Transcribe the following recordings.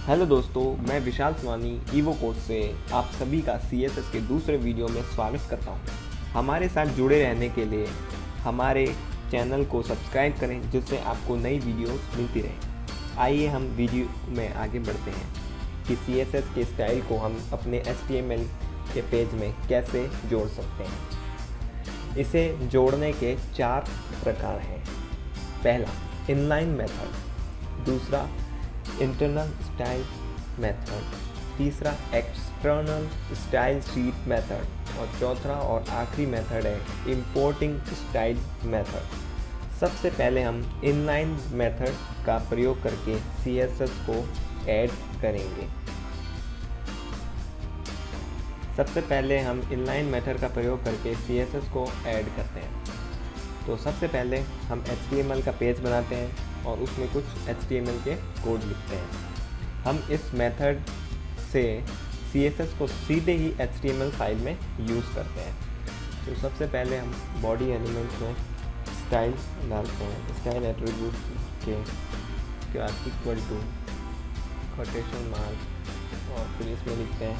Hello दोस्तों, मैं विशाल Swani evo course से आप सभी का CSS के दूसरे वीडियो में स्वागत करता हूं। हमारे साथ जुड़े रहने के लिए हमारे चैनल को सब्सक्राइब करें जिससे आपको नई वीडियोस मिलती रहे। आइए हम वीडियो में आगे बढ़ते हैं कि CSS के स्टाइल को हम अपने HTML के पेज में कैसे जोड़ सकते हैं। इसे जोड़ने के 4 प्रकार हैं। पहला, इनलाइन मेथड। दूसरा, इंटरनल स्टाइल मेथड। तीसरा, एक्सटर्नल स्टाइल शीट मेथड। और चौथा और आखिरी मेथड है इंपोर्टिंग स्टाइल मेथड। सबसे पहले हम इनलाइन मेथड का प्रयोग करके CSS को ऐड करेंगे। सबसे पहले हम इनलाइन मेथड का प्रयोग करके CSS को ऐड करते हैं। तो सबसे पहले हम HTML का पेज बनाते हैं और उसमें कुछ HTML के कोड लिखते हैं। हम इस मेथड से CSS को सीधे ही HTML फाइल में यूज़ करते हैं। तो सबसे पहले हम बॉडी एलिमेंट में स्टाइल डालते हैं। स्टाइल एट्रीब्यूट के बाद इक्वल टू कोटेशन मार्क और फिर इसमें लिखते हैं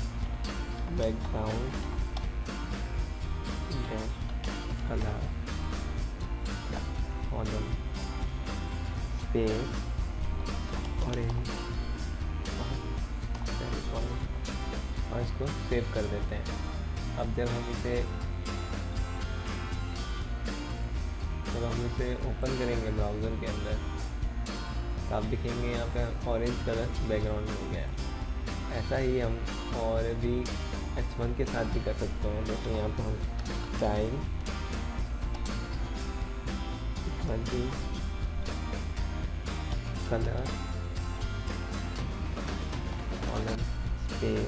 background colour column space orange और इसको सेव कर देते हैं। अब जब हम इसे ओपन करेंगे ब्राउज़र के अंदर तो आप दिखेंगे यहाँ पे ऑरेंज कलर बैकग्राउंड हो गया। ऐसा ही हम और भी H1 के साथ भी कर सकते हैं। जैसे यहाँ पर हम style colour column space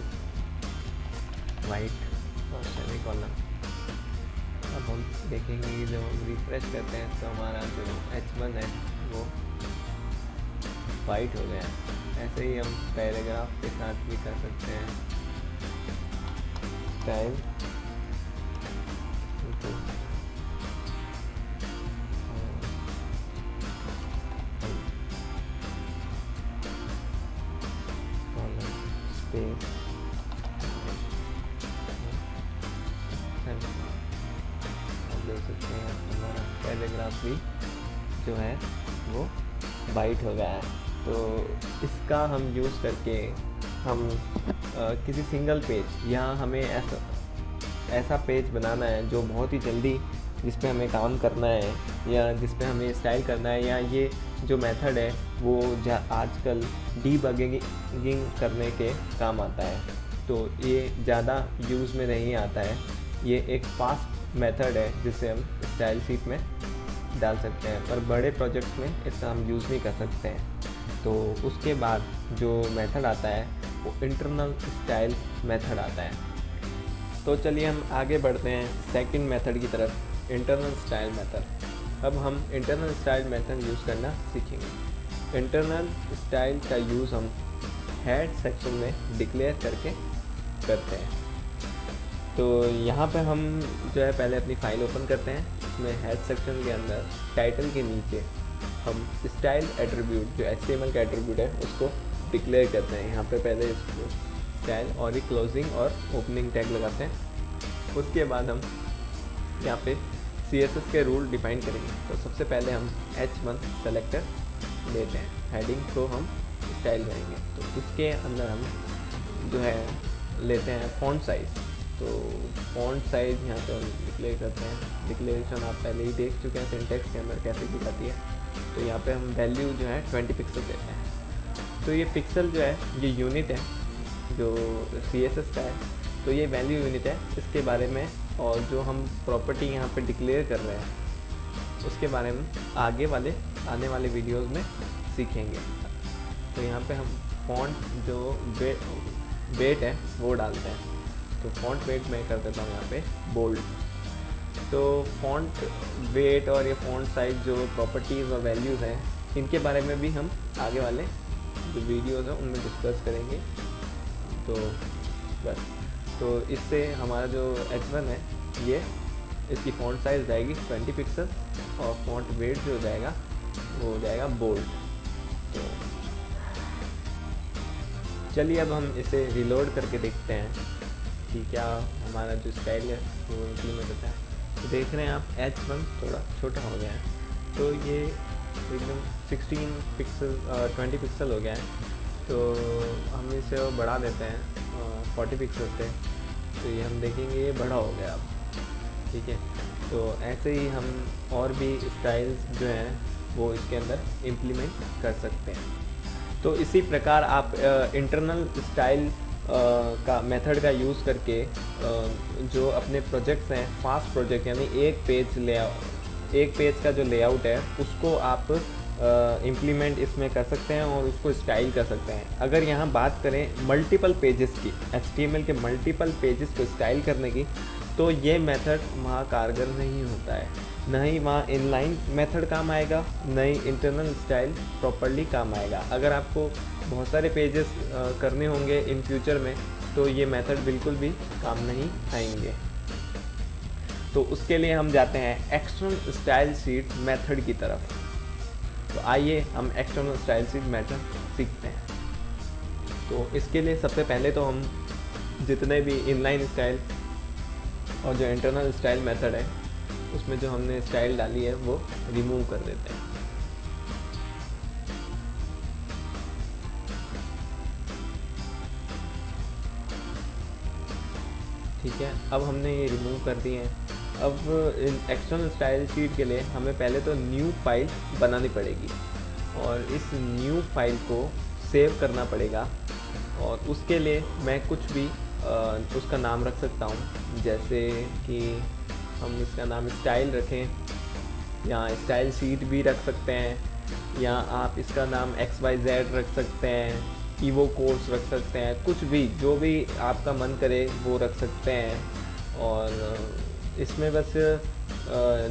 white और सेमी कॉलम। अब हम देखेंगे कि जब हम रिफ्रेश करते हैं तो हमारा जो H1 है वो वाइट हो गया। ऐसे ही हम पैराग्राफ के साथ भी कर सकते हैं। स्टाइल देख सकते हैं हमारा पैराग्राफ भी जो है वो वाइट हो गया है। तो इसका हम यूज़ करके हम किसी सिंगल पेज या हमें ऐसा पेज बनाना है जो बहुत ही जल्दी जिस पे हमें काम करना है या जिस पे हमें स्टाइल करना है, या ये जो मेथड है वो आजकल डीबगिंग करने के काम आता है। तो ये ज़्यादा यूज़ में नहीं आता है। ये एक फास्ट मेथड है जिसे हम स्टाइल शीट में डाल सकते हैं, पर बड़े प्रोजेक्ट्स में इसका हम यूज़ नहीं कर सकते हैं। तो उसके बाद जो मेथड आता है वो इंटरनल स्टाइल मेथड आता है। तो चलिए हम आगे बढ़ते हैं सेकंड मेथड की तरफ, इंटरनल स्टाइल मेथड। अब हम इंटरनल स्टाइल मेथड यूज़ करना सीखेंगे। इंटरनल स्टाइल का यूज़ हम हेड सेक्शन में डिक्लेयर करके करते हैं। तो यहाँ पे हम जो है पहले अपनी फाइल ओपन करते हैं। इसमें हेड सेक्शन के अंदर टाइटल के नीचे हम स्टाइल एट्रीब्यूट जो HTML का एट्रीब्यूट है उसको डिक्लेयर करते हैं। यहाँ पे पहले इसको स्टाइल और ही क्लोजिंग और ओपनिंग टैग लगाते हैं। उसके बाद हम यहाँ पे CSS के रूल डिफाइन करेंगे। तो सबसे पहले हम H1 सेलेक्टर लेते हैं, हेडिंग को हम स्टाइल करेंगे। तो इसके अंदर हम जो है लेते हैं फ़ॉन्ट साइज़। तो फ़ॉन्ट साइज़ यहाँ पे हम डिक्लेयर करते हैं। डिक्लेरेशन आप पहले ही देख चुके हैं सिंटेक्स के अंदर कैसे की जाती है। तो यहाँ पे हम वैल्यू जो है 20 पिक्सल देते हैं। तो ये पिक्सल जो है ये यूनिट है जो CSS का है। तो ये वैल्यू यूनिट है। इसके बारे में और जो हम प्रॉपर्टी यहाँ पे डिक्लेयर कर रहे हैं उसके बारे में आने वाले वीडियोस में सीखेंगे। तो यहाँ पे हम फ़ॉन्ट जो वेट है वो डालते हैं। तो फ़ॉन्ट वेट मैं कर देता हूँ यहाँ पे बोल्ड। तो फ़ॉन्ट वेट और ये फ़ॉन्ट साइज़ जो प्रॉपर्टीज़ और वैल्यूज़ हैं इनके बारे में भी हम आगे वाले जो वीडियोस हैं उनमें डिस्कस करेंगे। तो बस, तो इससे हमारा जो H1 है ये इसकी फ़ॉन्ट साइज़ जाएगी 20 पिक्सल और फ़ॉन्ट वेट जो हो जाएगा वो हो जाएगा बोल्ड। तो चलिए अब हम इसे रिलोड करके देखते हैं कि क्या हमारा जो स्टाइल है वो इम्प्लीमेंट होता है। तो देख रहे हैं आप H1 थोड़ा छोटा हो गया है, तो ये एकदम 16 पिक्सल 20 पिक्सल हो गया है। तो हम इसे बढ़ा देते हैं 40 पिक्सल से, तो ये हम देखेंगे ये बड़ा हो गया अब, ठीक है। तो ऐसे ही हम और भी स्टाइल्स जो हैं वो इसके अंदर इम्प्लीमेंट कर सकते हैं। तो इसी प्रकार आप इंटरनल स्टाइल का मेथड का यूज़ करके जो अपने प्रोजेक्ट्स हैं, फास्ट प्रोजेक्ट यानी एक पेज का जो लेआउट है उसको आप इम्प्लीमेंट इसमें कर सकते हैं और उसको स्टाइल कर सकते हैं। अगर यहाँ बात करें मल्टीपल पेजेस की, HTML के मल्टीपल पेजेस को स्टाइल करने की, तो ये मेथड वहाँ कारगर नहीं होता है, न ही वहाँ इनलाइन मेथड काम आएगा, न ही इंटरनल स्टाइल प्रॉपर्ली काम आएगा। अगर आपको बहुत सारे पेजेस करने होंगे इन फ्यूचर में, तो ये मेथड बिल्कुल भी काम नहीं आएंगे। तो उसके लिए हम जाते हैं एक्सटर्नल स्टाइल शीट मेथड की तरफ। तो आइए हम एक्सटर्नल स्टाइल शीट मेथड सीखते हैं। तो इसके लिए सबसे पहले तो हम जितने भी इनलाइन स्टाइल और जो इंटरनल स्टाइल मेथड है उसमें जो हमने स्टाइल डाली है वो रिमूव कर देते हैं। ठीक है, अब हमने ये रिमूव कर दिए हैं। अब एक्सटर्नल स्टाइल शीट के लिए हमें पहले तो न्यू फाइल बनानी पड़ेगी और इस न्यू फाइल को सेव करना पड़ेगा। और उसके लिए मैं कुछ भी उसका नाम रख सकता हूँ, जैसे कि हम इसका नाम स्टाइल रखें या स्टाइल शीट भी रख सकते हैं, या आप इसका नाम XYZ रख सकते हैं, ईवो कोर्स रख सकते हैं, कुछ भी जो भी आपका मन करे वो रख सकते हैं। और इसमें बस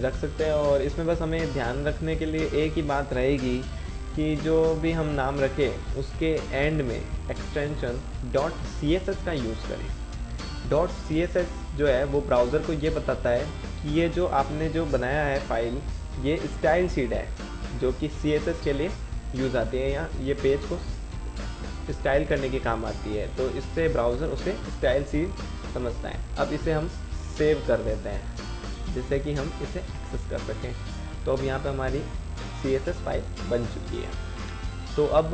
रख सकते हैं, और इसमें बस हमें ध्यान रखने के लिए एक ही बात रहेगी कि जो भी हम नाम रखें उसके एंड में एक्सटेंशन .css का यूज़ करें। .css जो है वो ब्राउज़र को ये बताता है कि ये जो आपने जो बनाया है फाइल, ये स्टाइल शीट है जो कि CSS के लिए यूज़ आती है, या ये पेज को स्टाइल करने के काम आती है। तो इससे ब्राउज़र उसे स्टाइल शीट समझता है। अब इसे हम सेव कर देते हैं जिससे कि हम इसे एक्सेस कर सकें। तो अब यहाँ पे हमारी CSS फाइल बन चुकी है। तो अब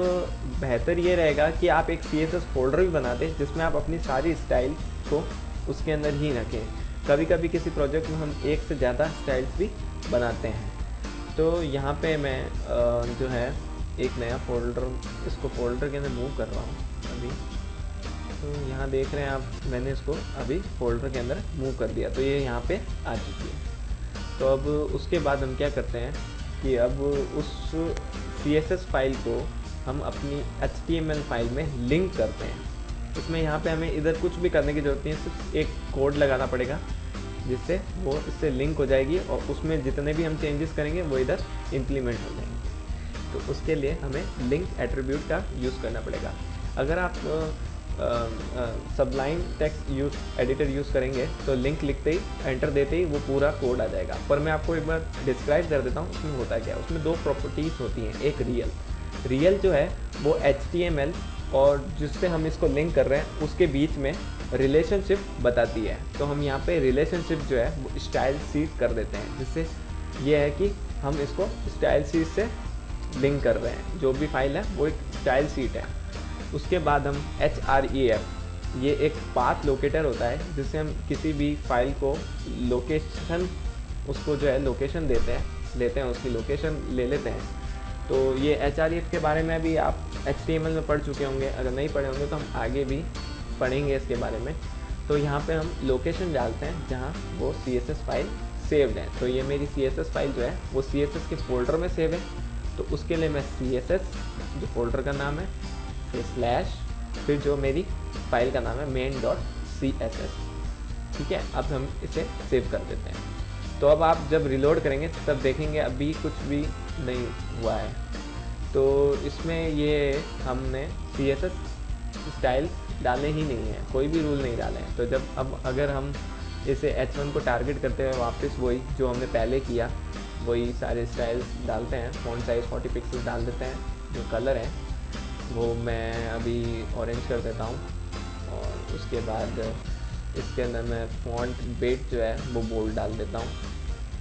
बेहतर ये रहेगा कि आप एक CSS फोल्डर भी बना दें जिसमें आप अपनी सारी स्टाइल को उसके अंदर ही रखें। कभी कभी किसी प्रोजेक्ट में हम एक से ज़्यादा स्टाइल्स भी बनाते हैं। तो यहाँ पे मैं जो है एक नया फोल्डर, इसको फोल्डर के अंदर मूव कर रहा हूँ अभी। तो यहाँ देख रहे हैं आप, मैंने इसको अभी फोल्डर के अंदर मूव कर दिया, तो ये यहाँ पे आ चुकी है। तो अब उसके बाद हम क्या करते हैं कि अब उस CSS फाइल को हम अपनी HTML फाइल में लिंक करते हैं। इसमें यहाँ पे हमें इधर कुछ भी करने की ज़रूरत नहीं है, सिर्फ एक कोड लगाना पड़ेगा जिससे वो इससे लिंक हो जाएगी और उसमें जितने भी हम चेंजेस करेंगे वो इधर इम्प्लीमेंट हो जाएंगे। तो उसके लिए हमें लिंक एट्रीब्यूट का यूज़ करना पड़ेगा। अगर आप सबलाइन टेक्स्ट एडिटर यूज़ करेंगे तो लिंक लिखते ही, एंटर देते ही वो पूरा कोड आ जाएगा। पर मैं आपको एक बार डिस्क्राइब कर देता हूँ उसमें होता क्या है। उसमें दो प्रॉपर्टीज़ होती हैं। एक रियल जो है वो HTML और जिससे हम इसको लिंक कर रहे हैं उसके बीच में रिलेशनशिप बताती है। तो हम यहाँ पे रिलेशनशिप जो है वो स्टाइल शीट कर देते हैं, जिससे ये है कि हम इसको स्टाइल शीट से लिंक कर रहे हैं। जो भी फाइल है वो एक स्टाइल शीट है। उसके बाद हम href, ये एक पाथ लोकेटर होता है जिससे हम किसी भी फाइल को लोकेशन, उसको जो है लोकेशन लेते हैं, उसकी लोकेशन ले लेते हैं। तो ये href के बारे में भी आप HTML में पढ़ चुके होंगे, अगर नहीं पढ़े होंगे तो हम आगे भी पढ़ेंगे इसके बारे में। तो यहाँ पे हम लोकेशन डालते हैं जहाँ वो CSS फाइल सेव्ड है। तो ये मेरी CSS फाइल जो है वो CSS के फोल्डर में सेव है। तो उसके लिए मैं CSS जो फोल्डर का नाम है, फिर जो मेरी फाइल का नाम है main.css, ठीक है। अब हम इसे सेव कर देते हैं। तो अब आप जब रिलोड करेंगे तब देखेंगे अभी कुछ भी नहीं हुआ है। तो इसमें ये हमने CSS स्टाइल डाले ही नहीं है, कोई भी रूल नहीं डाले हैं। तो जब अब अगर हम इसे H1 को टारगेट करते हुए वापस वही जो हमने पहले किया वही सारे स्टाइल्स डालते हैं, फ़ॉन्ट साइज़ 40 पिक्सल डाल देते हैं, जो कलर है वो मैं अभी ऑरेंज कर देता हूँ। और उसके बाद इसके अंदर मैं फॉन्ट वेट जो है वो बोल्ड डाल देता हूँ।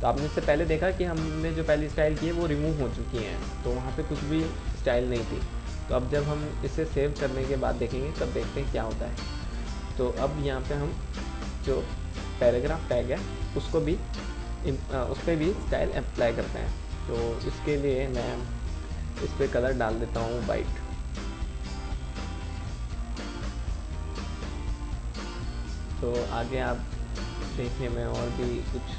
तो आपने इससे पहले देखा कि हमने जो पहली स्टाइल की है वो रिमूव हो चुकी हैं, तो वहाँ पे कुछ भी स्टाइल नहीं थी। तो अब जब हम इसे सेव करने के बाद देखेंगे तब देखते हैं क्या होता है। तो अब यहाँ पे हम जो पैराग्राफ टैग है उसको भी उस पर भी स्टाइल अप्लाई करते हैं। तो इसके लिए मैं इस पर कलर डाल देता हूँ वाइट। तो आगे आप देखिए मैं और भी कुछ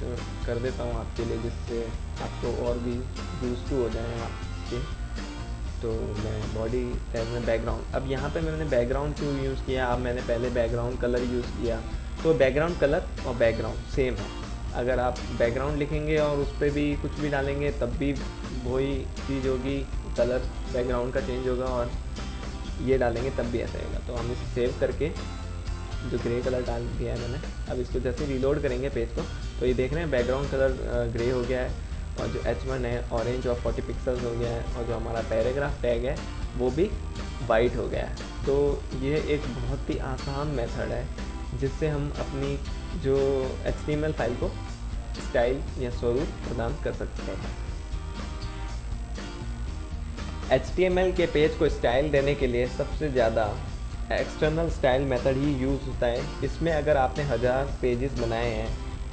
कर देता हूँ आपके लिए, जिससे आपको और भी यूज टू हो जाए आपके। तो मैं बॉडी टैग में बैकग्राउंड, अब यहाँ पे मैंने बैकग्राउंड क्यों यूज़ किया, अब मैंने पहले बैकग्राउंड कलर यूज़ किया। तो बैकग्राउंड कलर और बैकग्राउंड सेम है। अगर आप बैकग्राउंड लिखेंगे और उस पर भी कुछ भी डालेंगे तब भी वही चीज़ होगी, कलर बैकग्राउंड का चेंज होगा, और ये डालेंगे तब भी ऐसा होगा। तो हम इसे सेव करके जो ग्रे कलर डाल दिया है मैंने, अब इसको जैसे रीलोड करेंगे पेज को तो ये देख रहे हैं बैकग्राउंड कलर ग्रे हो गया है, और जो H1 है ऑरेंज और 40 पिक्सल्स हो गया है, और जो हमारा पैराग्राफ टैग है वो भी वाइट हो गया है। तो ये एक बहुत ही आसान मेथड है जिससे हम अपनी जो HTML फाइल को स्टाइल या स्वरूप प्रदान कर सकते हैं। HTML के पेज को स्टाइल देने के लिए सबसे ज़्यादा एक्सटर्नल स्टाइल मेथड ही यूज़ होता है। इसमें अगर आपने 1000 पेजेस बनाए हैं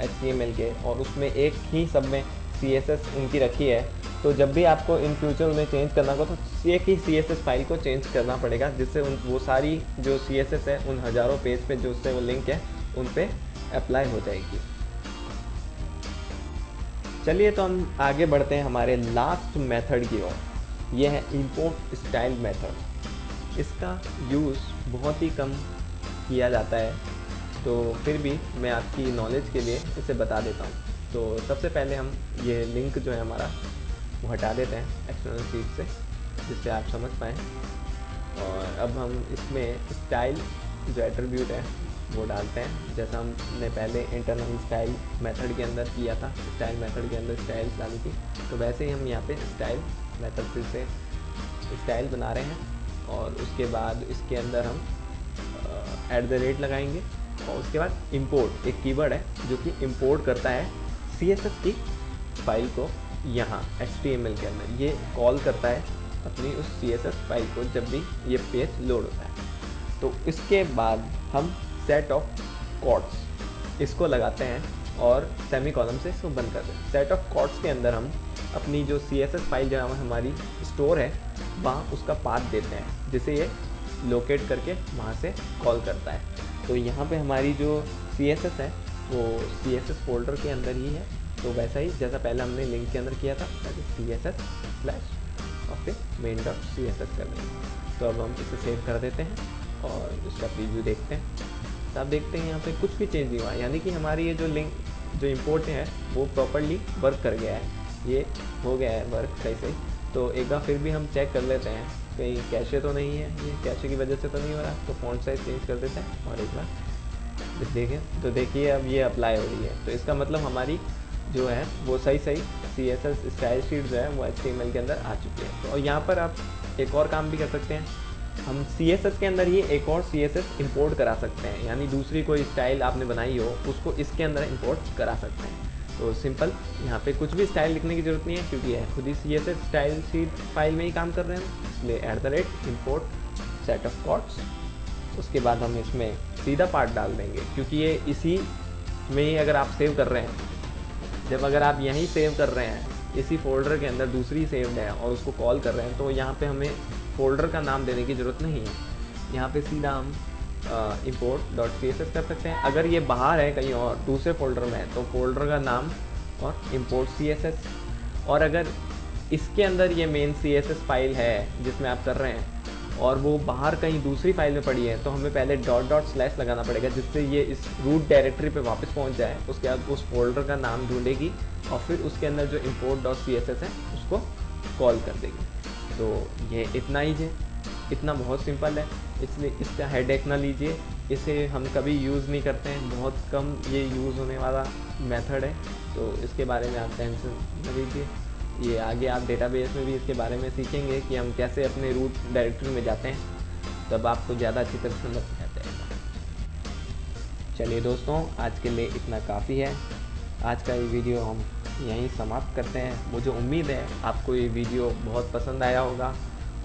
HTML के और उसमें एक ही सब में CSS उनकी रखी है, तो जब भी आपको इन फ्यूचर उन्हें चेंज करना होगा तो एक ही CSS फाइल को चेंज करना पड़ेगा, जिससे वो सारी जो CSS है उन हज़ारों पेज पे जो उससे वो लिंक है उन पे अप्लाई हो जाएगी। चलिए तो हम आगे बढ़ते हैं हमारे लास्ट मेथड की ओर। यह है इंपोर्ट स्टाइल मेथड। इसका यूज़ बहुत ही कम किया जाता है, तो फिर भी मैं आपकी नॉलेज के लिए इसे बता देता हूँ। तो सबसे पहले हम ये लिंक जो है हमारा वो हटा देते हैं एक्सटर्नल शीट से, जिससे आप समझ पाएँ। और अब हम इसमें स्टाइल जो एट्रीब्यूट है वो डालते हैं, जैसा हमने पहले इंटरनल स्टाइल मेथड के अंदर किया था। स्टाइल मेथड के अंदर स्टाइल्स डाली थी, तो वैसे ही हम यहाँ पे स्टाइल मेथड फिर से स्टाइल बना रहे हैं। और उसके बाद इसके अंदर हम @ लगाएंगे, और उसके बाद इंपोर्ट एक कीवर्ड है जो कि इंपोर्ट करता है CSS की फाइल को यहाँ HTML के अंदर। ये कॉल करता है अपनी उस CSS फाइल को जब भी ये पेज लोड होता है। तो इसके बाद हम सेट ऑफ कोट्स इसको लगाते हैं और सेमीकोलन से इसको बंद कर देते हैं। सेट ऑफ कोट्स के अंदर हम अपनी जो CSS फाइल जो हमारी स्टोर है वहाँ उसका पाथ देते हैं, जिसे ये लोकेट करके वहाँ से कॉल करता है। तो यहाँ पे हमारी जो CSS है वो CSS फोल्डर के अंदर ही है। तो वैसा ही जैसा पहले हमने लिंक के अंदर किया था, CSS/ और फिर main.css कर देंगे। तो अब हम इसे सेव कर देते हैं और इसका प्रीव्यू देखते हैं। तो आप देखते हैं यहाँ पे कुछ भी चेंज नहीं हुआ, यानी कि हमारी ये जो लिंक जो इम्पोर्ट है वो प्रॉपरली वर्क कर गया है, ये हो गया है वर्क सही सही। तो एक बार फिर भी हम चेक कर लेते हैं कहीं कैशे तो नहीं है, ये कैशे की वजह से तो नहीं हो रहा। तो फॉन्ट साइज चेंज कर देते हैं और एक बार देखें तो देखिए अब ये अप्लाई हो रही है। तो इसका मतलब हमारी जो है वो सही सही CSS स्टाइल शीट जो है वो HTML के अंदर आ चुकी है। तो यहाँ पर आप एक और काम भी कर सकते हैं, हम CSS के अंदर ही एक और CSS इंपोर्ट करा सकते हैं, यानी दूसरी कोई स्टाइल आपने बनाई हो उसको इसके अंदर इंपोर्ट करा सकते हैं। तो सिंपल यहाँ पे कुछ भी स्टाइल लिखने की ज़रूरत नहीं है, क्योंकि है खुद ही CSS स्टाइल शीट फाइल में ही काम कर रहे हैं, इसलिए @import सेट ऑफ कोट्स। उसके बाद हम इसमें सीधा पार्ट डाल देंगे, क्योंकि ये इसी में ही अगर आप सेव कर रहे हैं, जब अगर आप यहीं सेव कर रहे हैं इसी फोल्डर के अंदर दूसरी सेव्ड है और उसको कॉल कर रहे हैं, तो यहाँ पे हमें फोल्डर का नाम देने की ज़रूरत नहीं है। यहाँ पे सीधा हम import.css कर सकते हैं। अगर ये बाहर है कहीं और दूसरे फोल्डर में है तो फोल्डर का नाम और import CSS, और अगर इसके अंदर ये मेन CSS फाइल है जिसमें आप कर रहे हैं और वो बाहर कहीं दूसरी फाइल में पड़ी है, तो हमें पहले // लगाना पड़ेगा, जिससे ये इस रूट डायरेक्टरी पे वापस पहुंच जाए। उसके बाद उस फोल्डर का नाम ढूंढेगी और फिर उसके अंदर जो import.css है उसको कॉल कर देगी। तो ये इतना ही है, इतना बहुत सिंपल है, इसलिए इसका हेडेक ना लीजिए। इसे हम कभी यूज़ नहीं करते हैं, बहुत कम ये यूज़ होने वाला मेथड है, तो इसके बारे में आप टेंशन न लीजिए। ये आगे आप डेटाबेस में भी इसके बारे में सीखेंगे कि हम कैसे अपने रूट डायरेक्टरी में जाते हैं, तब आपको ज़्यादा अच्छी तरह समझ आ जाएगा। चलिए दोस्तों, आज के लिए इतना काफ़ी है। आज का ये वीडियो हम यहीं समाप्त करते हैं। मुझे उम्मीद है आपको ये वीडियो बहुत पसंद आया होगा,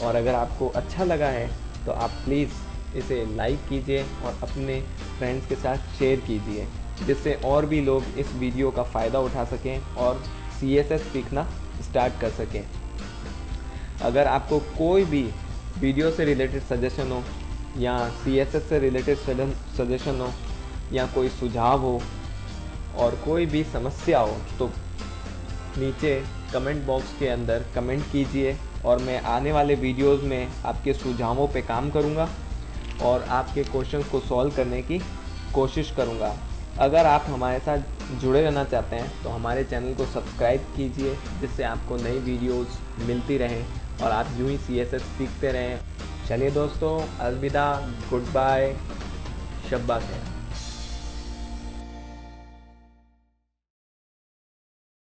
और अगर आपको अच्छा लगा है तो आप प्लीज़ इसे लाइक कीजिए और अपने फ्रेंड्स के साथ शेयर कीजिए, जिससे और भी लोग इस वीडियो का फ़ायदा उठा सकें और CSS सीखना स्टार्ट कर सकें। अगर आपको कोई भी वीडियो से रिलेटेड सजेशन हो या CSS से रिलेटेड सजेशन हो या कोई सुझाव हो और कोई भी समस्या हो, तो नीचे कमेंट बॉक्स के अंदर कमेंट कीजिए, और मैं आने वाले वीडियोस में आपके सुझावों पे काम करूँगा और आपके क्वेश्चंस को सॉल्व करने की कोशिश करूँगा। अगर आप हमारे साथ जुड़े रहना चाहते हैं तो हमारे चैनल को सब्सक्राइब कीजिए, जिससे आपको नई वीडियोस मिलती रहें और आप यूँ ही CSS सीखते रहें। चलिए दोस्तों, अलविदा, गुड बाय, शब्बा खैर।